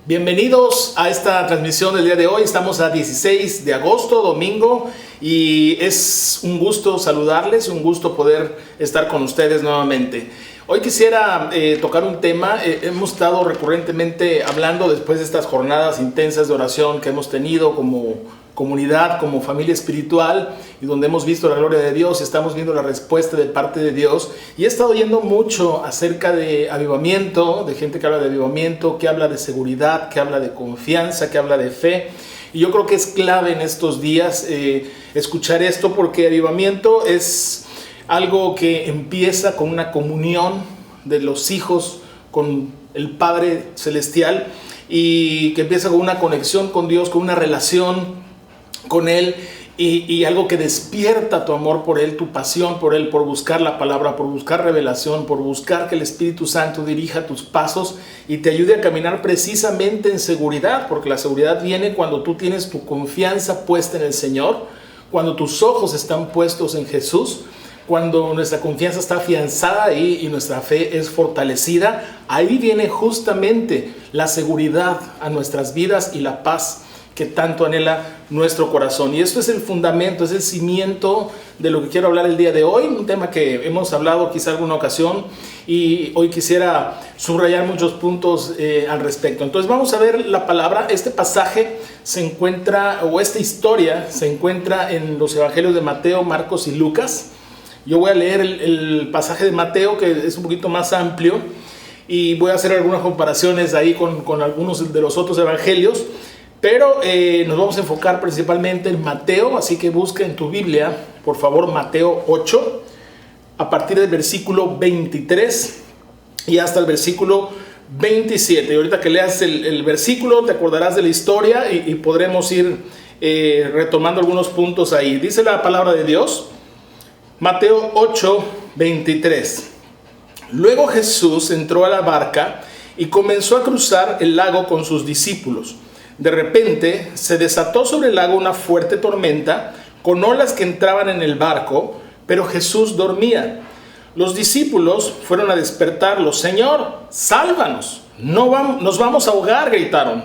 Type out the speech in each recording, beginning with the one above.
Bienvenidos a esta transmisión del día de hoy. Estamos a 16 de agosto, domingo, y es un gusto saludarles, un gusto poder estar con ustedes nuevamente. Hoy quisiera tocar un tema. Hemos estado recurrentemente hablando después de estas jornadas intensas de oración que hemos tenido como comunidad, como familia espiritual, y donde hemos visto la gloria de Dios y estamos viendo la respuesta de parte de Dios. Y he estado oyendo mucho acerca de avivamiento, de gente que habla de avivamiento, que habla de seguridad, que habla de confianza, que habla de fe. Y yo creo que es clave en estos días escuchar esto, porque avivamiento es algo que empieza con una comunión de los hijos con el Padre Celestial, y que empieza con una conexión con Dios, con una relación con Él, y algo que despierta tu amor por Él, tu pasión por Él, por buscar la palabra, por buscar revelación, por buscar que el Espíritu Santo dirija tus pasos y te ayude a caminar precisamente en seguridad, porque la seguridad viene cuando tú tienes tu confianza puesta en el Señor, cuando tus ojos están puestos en Jesús, cuando nuestra confianza está afianzada ahí y nuestra fe es fortalecida. Ahí viene justamente la seguridad a nuestras vidas y la paz que tanto anhela nuestro corazón. Y esto es el fundamento, es el cimiento de lo que quiero hablar el día de hoy, un tema que hemos hablado quizá alguna ocasión, y hoy quisiera subrayar muchos puntos al respecto. Entonces vamos a ver la palabra. Este pasaje se encuentra, o esta historia se encuentra en los evangelios de Mateo, Marcos y Lucas. Yo voy a leer el pasaje de Mateo, que es un poquito más amplio, y voy a hacer algunas comparaciones ahí con algunos de los otros evangelios, pero nos vamos a enfocar principalmente en Mateo, así que busca en tu Biblia, por favor, Mateo 8, a partir del versículo 23 y hasta el versículo 27. Y ahorita que leas el versículo te acordarás de la historia y podremos ir retomando algunos puntos ahí. Dice la palabra de Dios, Mateo 8, 23. Luego Jesús entró a la barca y comenzó a cruzar el lago con sus discípulos. De repente se desató sobre el lago una fuerte tormenta, con olas que entraban en el barco, pero Jesús dormía. Los discípulos fueron a despertarlo. Señor, sálvanos, nos vamos a ahogar, gritaron.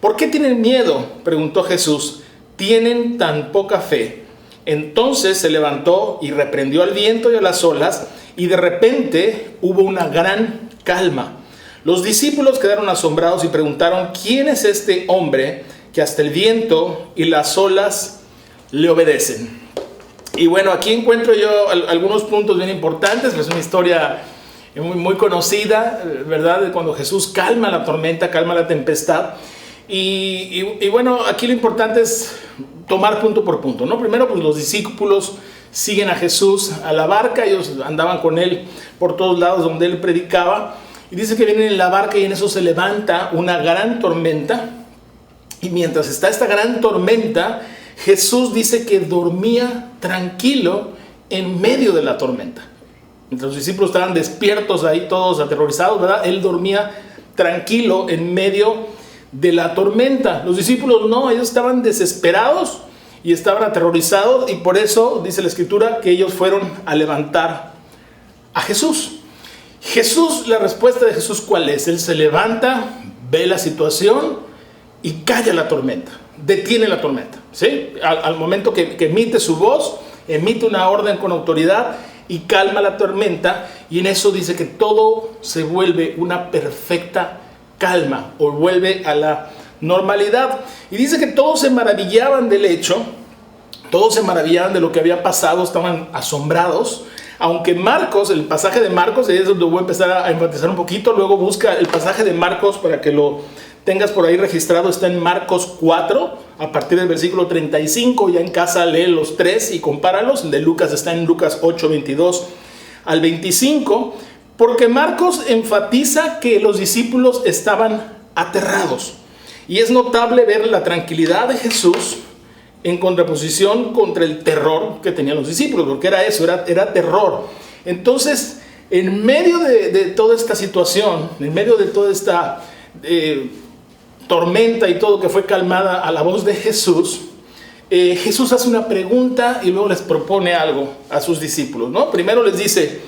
¿Por qué tienen miedo?, preguntó Jesús. ¿Tienen tan poca fe? Entonces se levantó y reprendió al viento y a las olas, y de repente hubo una gran calma. Los discípulos quedaron asombrados y preguntaron: ¿quién es este hombre que hasta el viento y las olas le obedecen? Y bueno, aquí encuentro yo algunos puntos bien importantes. Es una historia muy conocida, ¿verdad? De cuando Jesús calma la tormenta, calma la tempestad. Y bueno, aquí lo importante es tomar punto por punto, ¿no? Primero, pues los discípulos siguen a Jesús a la barca. Ellos andaban con él por todos lados donde él predicaba. Y dice que vienen en la barca y en eso se levanta una gran tormenta. Y mientras está esta gran tormenta, Jesús dice que dormía tranquilo en medio de la tormenta. Mientras los discípulos estaban despiertos ahí, todos aterrorizados, ¿verdad? Él dormía tranquilo en medio de la tormenta. Los discípulos no, ellos estaban desesperados y estaban aterrorizados, y por eso dice la Escritura que ellos fueron a levantar a Jesús. La respuesta de Jesús, ¿cuál es? Él se levanta, ve la situación y calla la tormenta, detiene la tormenta, ¿sí? Al momento que emite su voz, emite una orden con autoridad y calma la tormenta, y en eso dice que todo se vuelve una perfecta calma, o vuelve a la normalidad. Y dice que todos se maravillaban del hecho, todos se maravillaban de lo que había pasado, estaban asombrados. Aunque Marcos, el pasaje de Marcos, es donde voy a empezar a enfatizar un poquito. Luego busca el pasaje de Marcos para que lo tengas por ahí registrado. Está en Marcos 4, a partir del versículo 35. Ya en casa lee los tres y compáralos. El de Lucas está en Lucas 8, 22 al 25. Porque Marcos enfatiza que los discípulos estaban aterrados. Y es notable ver la tranquilidad de Jesús en contraposición contra el terror que tenían los discípulos, porque era eso, era terror. Entonces, en medio de toda esta situación, en medio de toda esta tormenta y todo que fue calmada a la voz de Jesús, Jesús hace una pregunta y luego les propone algo a sus discípulos, ¿no? Primero les dice: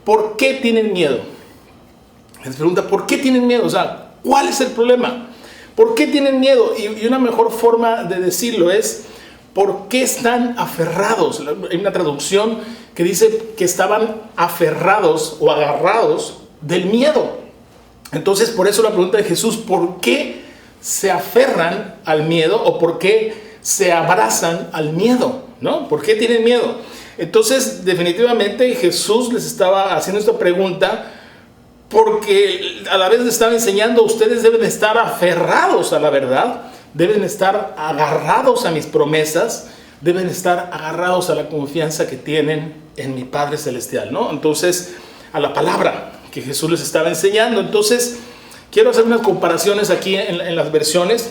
¿por qué tienen miedo? Les pregunta: ¿por qué tienen miedo? O sea, ¿cuál es el problema? ¿Por qué tienen miedo? Y una mejor forma de decirlo es, ¿por qué están aferrados? Hay una traducción que dice que estaban aferrados o agarrados del miedo. Entonces, por eso la pregunta de Jesús, ¿por qué se aferran al miedo o por qué se abrazan al miedo? ¿No? ¿Por qué tienen miedo? Entonces, definitivamente Jesús les estaba haciendo esta pregunta porque a la vez les estaba enseñando, ustedes deben estar aferrados a la verdad, deben estar agarrados a mis promesas, deben estar agarrados a la confianza que tienen en mi Padre Celestial, ¿no? Entonces, a la palabra que Jesús les estaba enseñando. Entonces, quiero hacer unas comparaciones aquí en las versiones,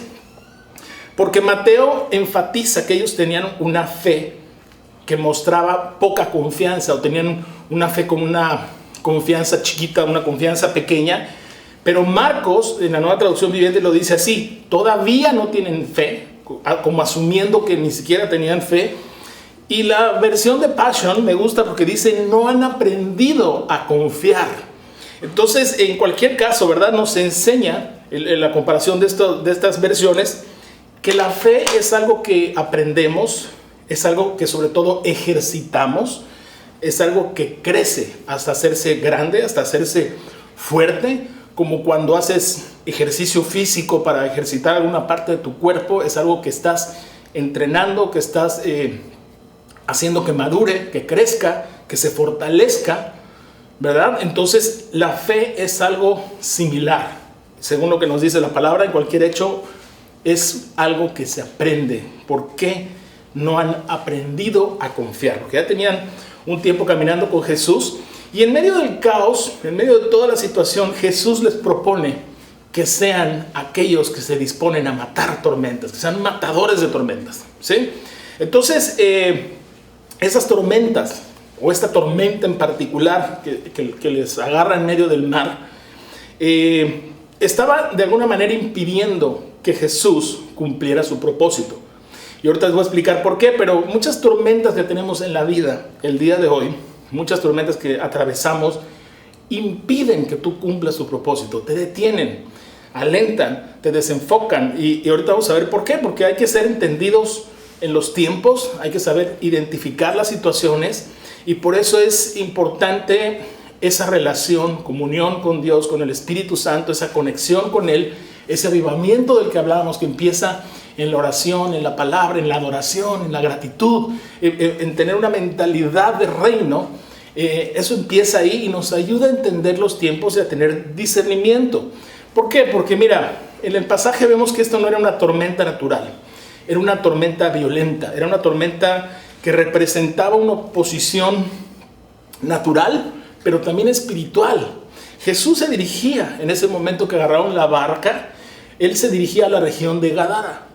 porque Mateo enfatiza que ellos tenían una fe que mostraba poca confianza, o tenían una fe con una confianza chiquita, una confianza pequeña. Pero Marcos, en la Nueva Traducción Viviente, lo dice así: todavía no tienen fe, como asumiendo que ni siquiera tenían fe. Y la versión de Passion me gusta porque dice: no han aprendido a confiar. Entonces, en cualquier caso, ¿verdad?, nos enseña en la comparación de estas versiones que la fe es algo que aprendemos, es algo que sobre todo ejercitamos, es algo que crece hasta hacerse grande, hasta hacerse fuerte, como cuando haces ejercicio físico para ejercitar alguna parte de tu cuerpo. Es algo que estás entrenando, que estás haciendo que madure, que crezca, que se fortalezca, ¿verdad? Entonces, la fe es algo similar. Según lo que nos dice la palabra, en cualquier hecho es algo que se aprende. ¿Por qué no han aprendido a confiar? Porque ya tenían un tiempo caminando con Jesús, y en medio del caos, en medio de toda la situación, Jesús les propone que sean aquellos que se disponen a matar tormentas, que sean matadores de tormentas, ¿sí? Entonces, esas tormentas, o esta tormenta en particular que les agarra en medio del mar, estaba de alguna manera impidiendo que Jesús cumpliera su propósito. Y ahorita les voy a explicar por qué, pero muchas tormentas que tenemos en la vida el día de hoy, muchas tormentas que atravesamos, impiden que tú cumplas tu propósito, te detienen, alentan, te desenfocan. Y ahorita vamos a ver por qué. Porque hay que ser entendidos en los tiempos, hay que saber identificar las situaciones, y por eso es importante esa relación, comunión con Dios, con el Espíritu Santo, esa conexión con Él, ese avivamiento del que hablábamos, que empieza en la oración, en la palabra, en la adoración, en la gratitud, en tener una mentalidad de reino. Eso empieza ahí y nos ayuda a entender los tiempos y a tener discernimiento. ¿Por qué? Porque mira, en el pasaje vemos que esto no era una tormenta natural, era una tormenta violenta, era una tormenta que representaba una oposición natural, pero también espiritual. Jesús se dirigía, en ese momento que agarraron la barca, Él se dirigía a la región de Gadara.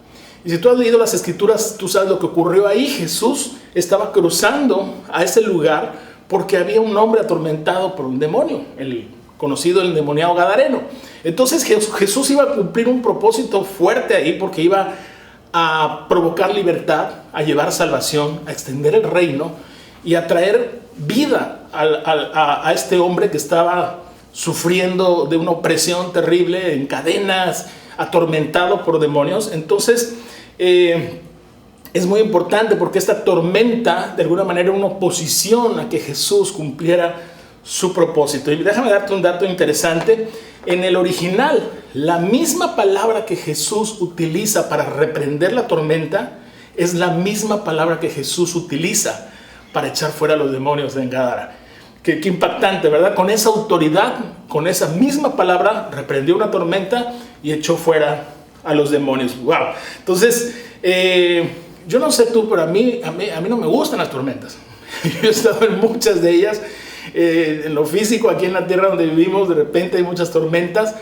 Y si tú has leído las Escrituras, tú sabes lo que ocurrió ahí. Jesús estaba cruzando a ese lugar porque había un hombre atormentado por un demonio, el conocido el endemoniado gadareno. Entonces Jesús iba a cumplir un propósito fuerte ahí, porque iba a provocar libertad, a llevar salvación, a extender el reino y a traer vida a este hombre que estaba sufriendo de una opresión terrible, en cadenas, atormentado por demonios. Entonces es muy importante, porque esta tormenta de alguna manera era una oposición a que Jesús cumpliera su propósito. Y déjame darte un dato interesante. En el original, la misma palabra que Jesús utiliza para reprender la tormenta es la misma palabra que Jesús utiliza para echar fuera a los demonios de Gadara. Qué impactante, ¿verdad? Con esa autoridad, con esa misma palabra, reprendió una tormenta y echó fuera a los demonios. ¡Wow! Entonces, yo no sé tú, pero a mí no me gustan las tormentas. Yo he estado en muchas de ellas. En lo físico, aquí en la tierra donde vivimos, de repente hay muchas tormentas,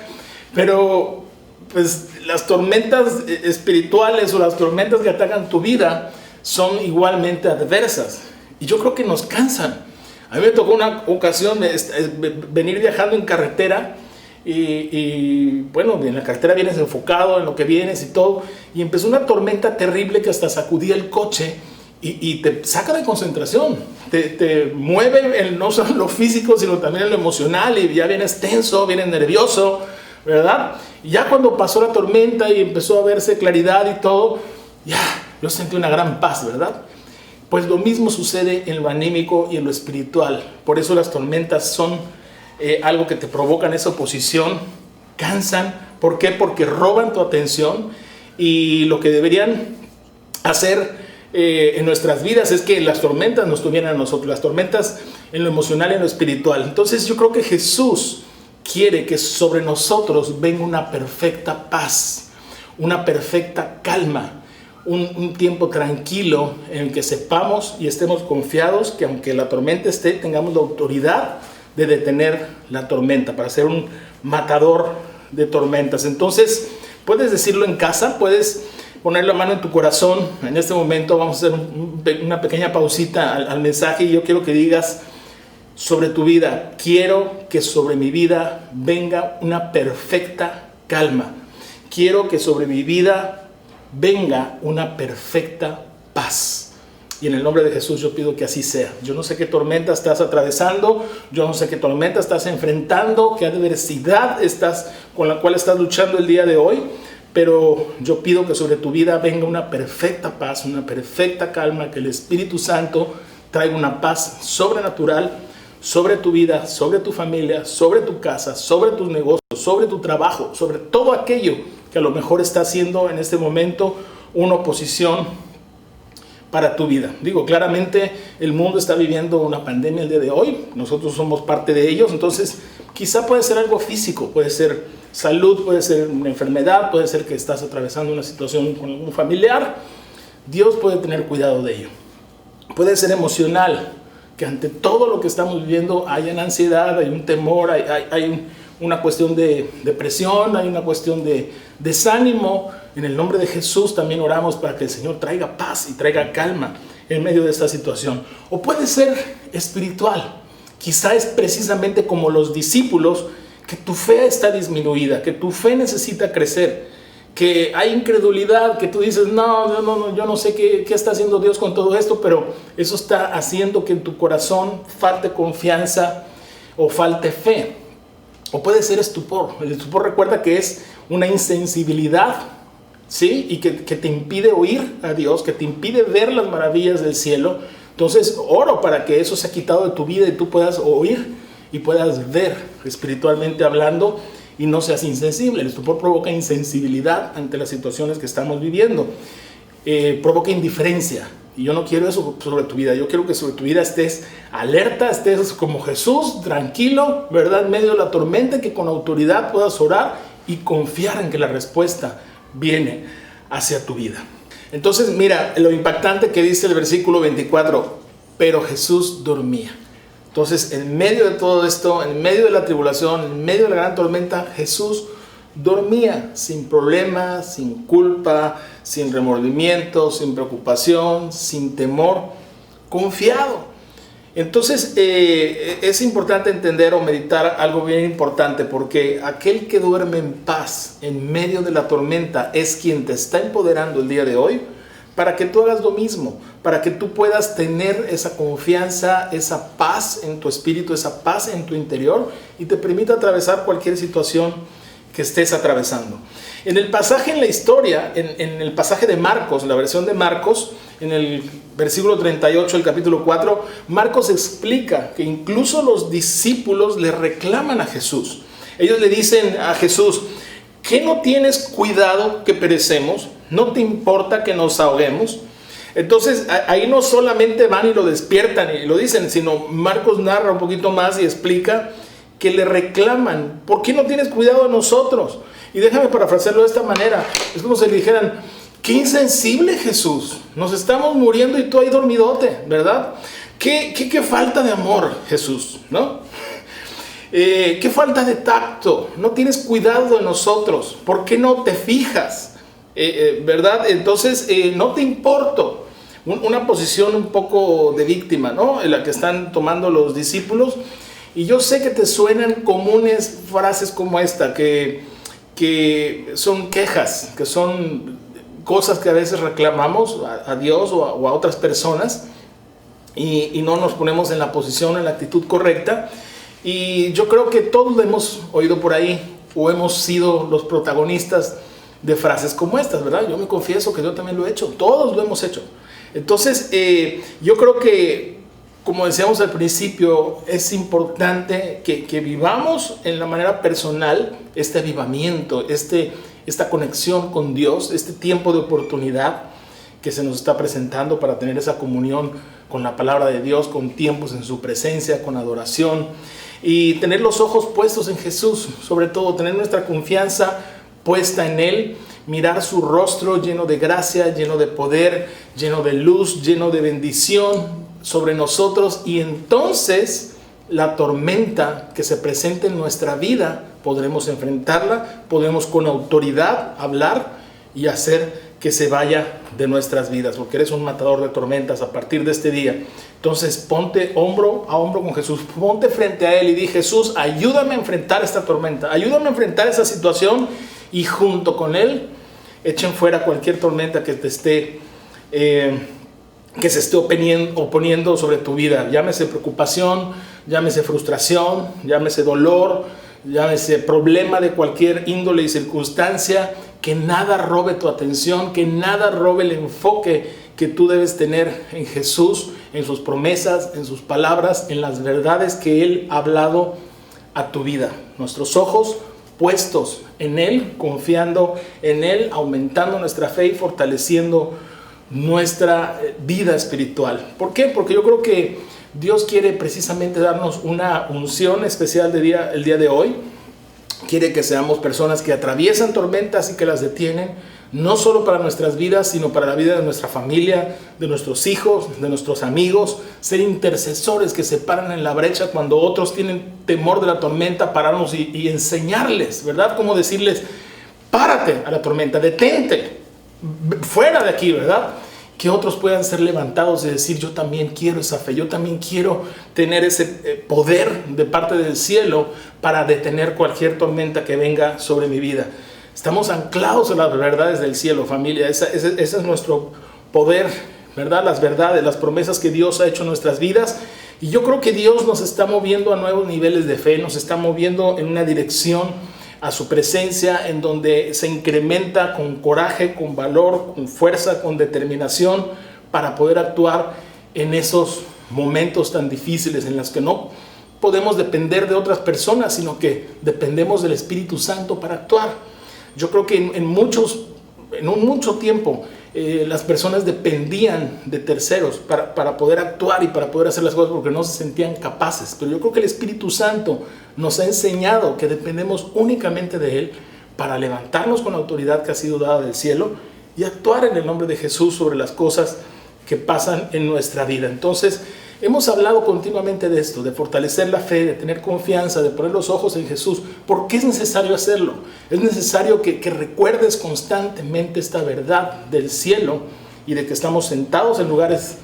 pero pues las tormentas espirituales o las tormentas que atacan tu vida son igualmente adversas, y yo creo que nos cansan. A mí me tocó una ocasión venir viajando en carretera y bueno, en la carretera vienes enfocado en lo que vienes y todo, y empezó una tormenta terrible que hasta sacudía el coche y te saca de concentración, te mueve no solo en lo físico, sino también en lo emocional, y ya vienes tenso, vienes nervioso, ¿verdad? Y ya cuando pasó la tormenta y empezó a verse claridad y todo, ya, yo sentí una gran paz, ¿verdad? Pues lo mismo sucede en lo anímico y en lo espiritual. Por eso las tormentas son algo que te provocan esa oposición, cansan. ¿Por qué? Porque roban tu atención, y lo que deberían hacer en nuestras vidas es que las tormentas nos tuvieran a nosotros, las tormentas en lo emocional y en lo espiritual. Entonces yo creo que Jesús quiere que sobre nosotros venga una perfecta paz, una perfecta calma, un tiempo tranquilo en el que sepamos y estemos confiados que aunque la tormenta esté, tengamos la autoridad de detener la tormenta, para ser un matador de tormentas. Entonces, puedes decirlo en casa, puedes poner la mano en tu corazón. En este momento vamos a hacer una pequeña pausita al mensaje, y yo quiero que digas sobre tu vida: quiero que sobre mi vida venga una perfecta calma. Quiero que sobre mi vida venga una perfecta paz. Y en el nombre de Jesús yo pido que así sea. Yo no sé qué tormenta estás atravesando, yo no sé qué tormenta estás enfrentando, qué adversidad con la cual estás luchando el día de hoy, pero yo pido que sobre tu vida venga una perfecta paz, una perfecta calma, que el Espíritu Santo traiga una paz sobrenatural sobre tu vida, sobre tu familia, sobre tu casa, sobre tus negocios, sobre tu trabajo, sobre todo aquello que a lo mejor está haciendo en este momento una oposición para tu vida. Digo, claramente el mundo está viviendo una pandemia el día de hoy, nosotros somos parte de ellos, entonces quizá puede ser algo físico, puede ser salud, puede ser una enfermedad, puede ser que estás atravesando una situación con algún familiar. Dios puede tener cuidado de ello. Puede ser emocional, que ante todo lo que estamos viviendo hay una ansiedad, hay un temor, hay una cuestión de depresión, hay una cuestión de desánimo. En el nombre de Jesús también oramos para que el Señor traiga paz y traiga calma en medio de esta situación. O puede ser espiritual. Quizá es precisamente como los discípulos, que tu fe está disminuida, que tu fe necesita crecer, que hay incredulidad, que tú dices, no, yo no sé qué está haciendo Dios con todo esto, pero eso está haciendo que en tu corazón falte confianza o falte fe. O puede ser estupor. El estupor, recuerda que es una insensibilidad, ¿sí? Y que te impide oír a Dios, que te impide ver las maravillas del cielo. Entonces oro para que eso sea quitado de tu vida y tú puedas oír y puedas ver espiritualmente hablando y no seas insensible. El estupor provoca insensibilidad ante las situaciones que estamos viviendo, provoca indiferencia, y yo no quiero eso sobre tu vida. Yo quiero que sobre tu vida estés alerta, estés como Jesús, tranquilo, ¿verdad? En medio de la tormenta, que con autoridad puedas orar y confiar en que la respuesta viene hacia tu vida. Entonces mira lo impactante que dice el versículo 24: pero Jesús dormía. Entonces, en medio de todo esto, en medio de la tribulación, en medio de la gran tormenta, Jesús dormía sin problemas, sin culpa, sin remordimiento, sin preocupación, sin temor, confiado. Entonces, es importante entender o meditar algo bien importante, porque aquel que duerme en paz en medio de la tormenta es quien te está empoderando el día de hoy para que tú hagas lo mismo, para que tú puedas tener esa confianza, esa paz en tu espíritu, esa paz en tu interior, y te permita atravesar cualquier situación que estés atravesando. En el pasaje en la historia, en el pasaje de Marcos, la versión de Marcos, en el versículo 38 del capítulo 4, Marcos explica que incluso los discípulos le reclaman a Jesús. Ellos le dicen a Jesús: ¿qué no tienes cuidado que perecemos? ¿No te importa que nos ahoguemos? Entonces ahí no solamente van y lo despiertan y lo dicen, sino Marcos narra un poquito más y explica que le reclaman: ¿por qué no tienes cuidado de nosotros? Y déjame parafrasearlo de esta manera: es como si le dijeran: qué insensible, Jesús, nos estamos muriendo y tú ahí dormidote, ¿verdad? ¿Qué falta de amor, Jesús, ¿no? Qué falta de tacto, no tienes cuidado de nosotros, ¿por qué no te fijas? ¿Verdad? Entonces no te importo. Una posición un poco de víctima, ¿no? En la que están tomando los discípulos. Y yo sé que te suenan comunes frases como esta, que son quejas, que son cosas que a veces reclamamos a Dios o a otras personas, y no nos ponemos en la posición, en la actitud correcta. Y yo creo que todos lo hemos oído por ahí. o hemos sido los protagonistas de frases como estas, ¿verdad? Yo me confieso que yo también lo he hecho, todos lo hemos hecho. Entonces, yo creo que, como decíamos al principio, es importante que vivamos en la manera personal este avivamiento, esta conexión con Dios, este tiempo de oportunidad que se nos está presentando para tener esa comunión con la palabra de Dios, con tiempos en su presencia, con adoración, y tener los ojos puestos en Jesús, sobre todo tener nuestra confianza puesta en Él, mirar su rostro lleno de gracia, lleno de poder, lleno de luz, lleno de bendición sobre nosotros, y entonces la tormenta que se presente en nuestra vida podremos enfrentarla, podremos con autoridad hablar y hacer que se vaya de nuestras vidas, porque eres un matador de tormentas a partir de este día. Entonces ponte hombro a hombro con Jesús, ponte frente a Él y di: Jesús, ayúdame a enfrentar esta tormenta, ayúdame a enfrentar esa situación, y junto con Él echen fuera cualquier tormenta que te esté que se esté oponiendo sobre tu vida. Llámese preocupación, llámese frustración, llámese dolor, llámese problema de cualquier índole y circunstancia. Que nada robe tu atención, que nada robe el enfoque que tú debes tener en Jesús, en sus promesas, en sus palabras, en las verdades que Él ha hablado a tu vida. Nuestros ojos puestos en Él, confiando en Él, aumentando nuestra fe y fortaleciendo nuestra vida espiritual. ¿Por qué? Porque yo creo que Dios quiere precisamente darnos una unción especial el día de hoy. Quiere que seamos personas que atraviesan tormentas y que las detienen, no solo para nuestras vidas, sino para la vida de nuestra familia, de nuestros hijos, de nuestros amigos. Ser intercesores que se paran en la brecha cuando otros tienen temor de la tormenta, pararnos y enseñarles, ¿verdad? Como decirles: párate a la tormenta, detente, fuera de aquí, ¿verdad? Que otros puedan ser levantados y decir: yo también quiero esa fe, yo también quiero tener ese poder de parte del cielo para detener cualquier tormenta que venga sobre mi vida. Estamos anclados en las verdades del cielo, familia. Ese es nuestro poder, ¿verdad? Las verdades, las promesas que Dios ha hecho en nuestras vidas. Y yo creo que Dios nos está moviendo a nuevos niveles de fe, nos está moviendo en una dirección a su presencia, en donde se incrementa con coraje, con valor, con fuerza, con determinación, para poder actuar en esos momentos tan difíciles en los que no podemos depender de otras personas, sino que dependemos del Espíritu Santo para actuar. Yo creo que en mucho tiempo las personas dependían de terceros para poder actuar y para poder hacer las cosas, porque no se sentían capaces. Pero yo creo que el Espíritu Santo nos ha enseñado que dependemos únicamente de Él para levantarnos con la autoridad que ha sido dada del cielo y actuar en el nombre de Jesús sobre las cosas que pasan en nuestra vida. Entonces, hemos hablado continuamente de esto, de fortalecer la fe, de tener confianza, de poner los ojos en Jesús. ¿Por qué es necesario hacerlo? Es necesario que recuerdes constantemente esta verdad del cielo y de que estamos sentados en lugares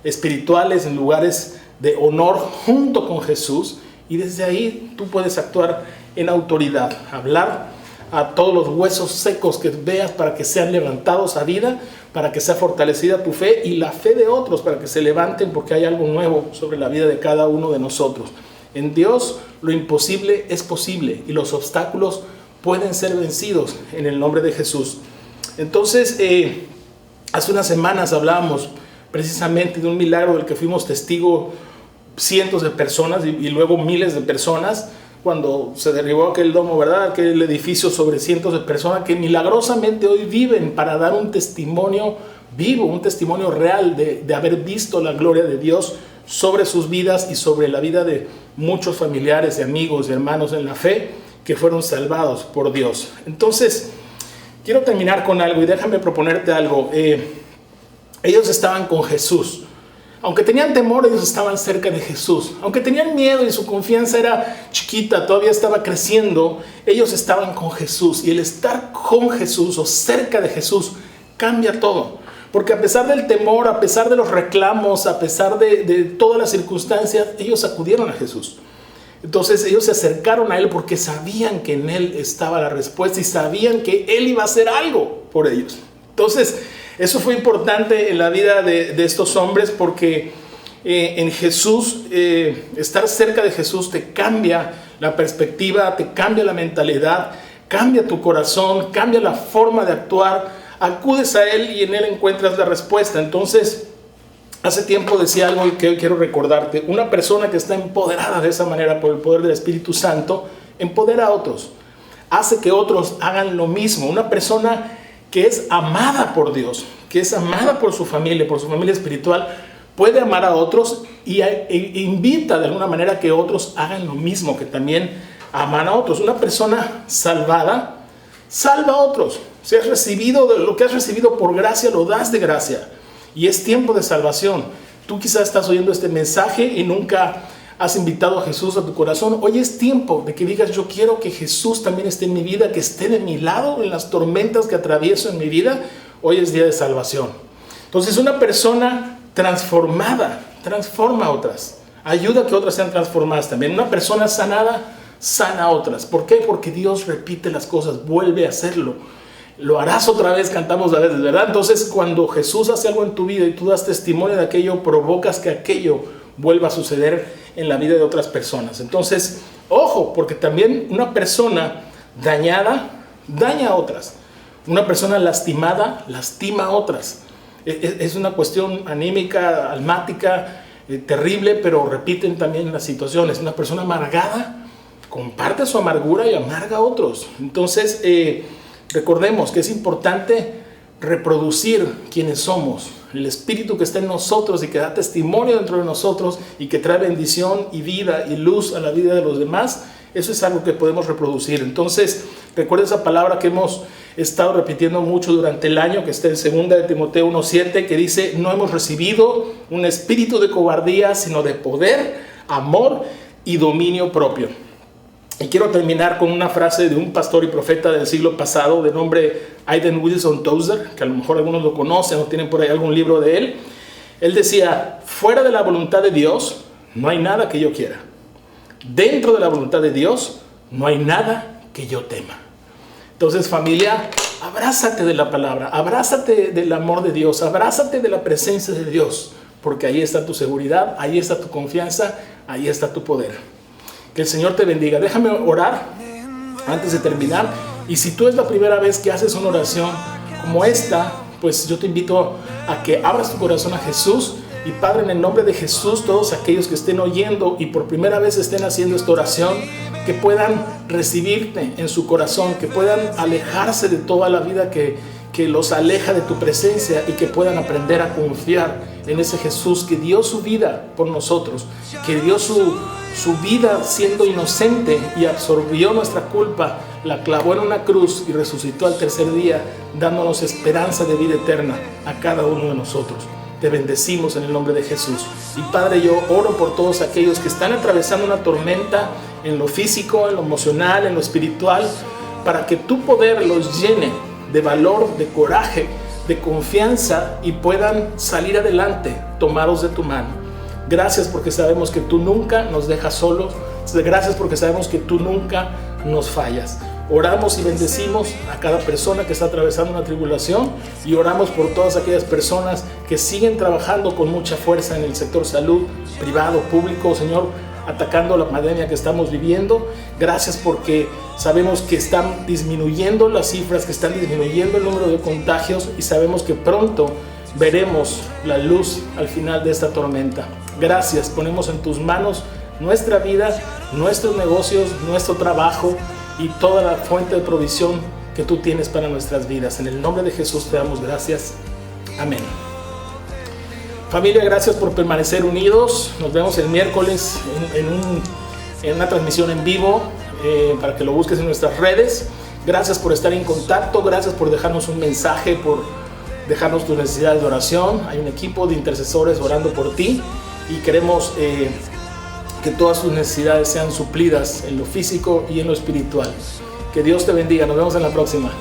espirituales, en lugares de honor junto con Jesús, y desde ahí tú puedes actuar en autoridad, hablar a todos los huesos secos que veas para que sean levantados a vida, para que sea fortalecida tu fe y la fe de otros para que se levanten, porque hay algo nuevo sobre la vida de cada uno de nosotros. En Dios lo imposible es posible y los obstáculos pueden ser vencidos en el nombre de Jesús. Entonces, hace unas semanas hablábamos precisamente de un milagro del que fuimos testigos cientos de personas y luego miles de personas, cuando se derribó aquel domo, ¿verdad? Aquel edificio sobre cientos de personas que milagrosamente hoy viven para dar un testimonio vivo, un testimonio real de haber visto la gloria de Dios sobre sus vidas y sobre la vida de muchos familiares y amigos y hermanos en la fe que fueron salvados por Dios. Entonces, quiero terminar con algo y déjame proponerte algo. Ellos estaban con Jesús. Aunque tenían temor, ellos estaban cerca de Jesús. Aunque tenían miedo y su confianza era chiquita, todavía estaba creciendo, ellos estaban con Jesús. Y el estar con Jesús o cerca de Jesús cambia todo. Porque a pesar del temor, a pesar de los reclamos, a pesar de todas las circunstancias, ellos acudieron a Jesús. Entonces ellos se acercaron a Él porque sabían que en Él estaba la respuesta y sabían que Él iba a hacer algo por ellos. Entonces, eso fue importante en la vida de estos hombres porque en Jesús, estar cerca de Jesús te cambia la perspectiva, te cambia la mentalidad, cambia tu corazón, cambia la forma de actuar. Acudes a Él y en Él encuentras la respuesta. Entonces, hace tiempo decía algo que hoy quiero recordarte. Una persona que está empoderada de esa manera por el poder del Espíritu Santo, empodera a otros, hace que otros hagan lo mismo. Una persona que es amada por Dios, que es amada por su familia espiritual, puede amar a otros e invita de alguna manera que otros hagan lo mismo, que también aman a otros. Una persona salvada salva a otros. Si has recibido lo que has recibido por gracia, lo das de gracia. Y es tiempo de salvación. Tú quizás estás oyendo este mensaje y nunca has invitado a Jesús a tu corazón. Hoy es tiempo de que digas: yo quiero que Jesús también esté en mi vida, que esté de mi lado en las tormentas que atravieso en mi vida. Hoy es día de salvación. Entonces, una persona transformada transforma a otras, ayuda a que otras sean transformadas también. Una persona sanada sana a otras. ¿Por qué? Porque Dios repite las cosas, vuelve a hacerlo. Lo harás otra vez, cantamos a veces, ¿verdad? Entonces, cuando Jesús hace algo en tu vida y tú das testimonio de aquello, provocas que aquello vuelva a suceder en la vida de otras personas. Entonces, ojo, porque también una persona dañada daña a otras. Una persona lastimada lastima a otras. Es una cuestión anímica, almática, terrible, pero repiten también las situaciones. Una persona amargada comparte su amargura y amarga a otros. Entonces, recordemos que es importante reproducir quienes somos, el espíritu que está en nosotros y que da testimonio dentro de nosotros y que trae bendición y vida y luz a la vida de los demás. Eso es algo que podemos reproducir. Entonces, recuerda esa palabra que hemos estado repitiendo mucho durante el año, que está en 2 de Timoteo 1:7, que dice: no hemos recibido un espíritu de cobardía, sino de poder, amor y dominio propio. Y quiero terminar con una frase de un pastor y profeta del siglo pasado de nombre Aiden Wilson Tozer, que a lo mejor algunos lo conocen o tienen por ahí algún libro de él. Él decía: fuera de la voluntad de Dios no hay nada que yo quiera. Dentro de la voluntad de Dios no hay nada que yo tema. Entonces, familia, abrázate de la palabra, abrázate del amor de Dios, abrázate de la presencia de Dios, porque ahí está tu seguridad, ahí está tu confianza, ahí está tu poder. Que el Señor te bendiga. Déjame orar antes de terminar. Y si tú es la primera vez que haces una oración como esta, pues yo te invito a que abras tu corazón a Jesús. Y Padre, en el nombre de Jesús, todos aquellos que estén oyendo y por primera vez estén haciendo esta oración, que puedan recibirte en su corazón, que puedan alejarse de toda la vida que los aleja de tu presencia y que puedan aprender a confiar en ese Jesús que dio su vida por nosotros, que dio su vida siendo inocente y absorbió nuestra culpa, la clavó en una cruz y resucitó al tercer día, dándonos esperanza de vida eterna a cada uno de nosotros. Te bendecimos en el nombre de Jesús. Y Padre, yo oro por todos aquellos que están atravesando una tormenta en lo físico, en lo emocional, en lo espiritual, para que tu poder los llene de valor, de coraje, de confianza y puedan salir adelante tomados de tu mano. Gracias porque sabemos que tú nunca nos dejas solos. Gracias porque sabemos que tú nunca nos fallas. Oramos y bendecimos a cada persona que está atravesando una tribulación y oramos por todas aquellas personas que siguen trabajando con mucha fuerza en el sector salud, privado, público, Señor, atacando la pandemia que estamos viviendo. Gracias porque sabemos que están disminuyendo las cifras, que están disminuyendo el número de contagios y sabemos que pronto veremos la luz al final de esta tormenta. Gracias, ponemos en tus manos nuestra vida, nuestros negocios, nuestro trabajo y toda la fuente de provisión que tú tienes para nuestras vidas. En el nombre de Jesús te damos gracias. Amén. Familia, gracias por permanecer unidos. Nos vemos el miércoles en una transmisión en vivo para que lo busques en nuestras redes. Gracias por estar en contacto. Gracias por dejarnos un mensaje, por dejarnos tus necesidades de oración. Hay un equipo de intercesores orando por ti y queremos que todas tus necesidades sean suplidas en lo físico y en lo espiritual. Que Dios te bendiga. Nos vemos en la próxima.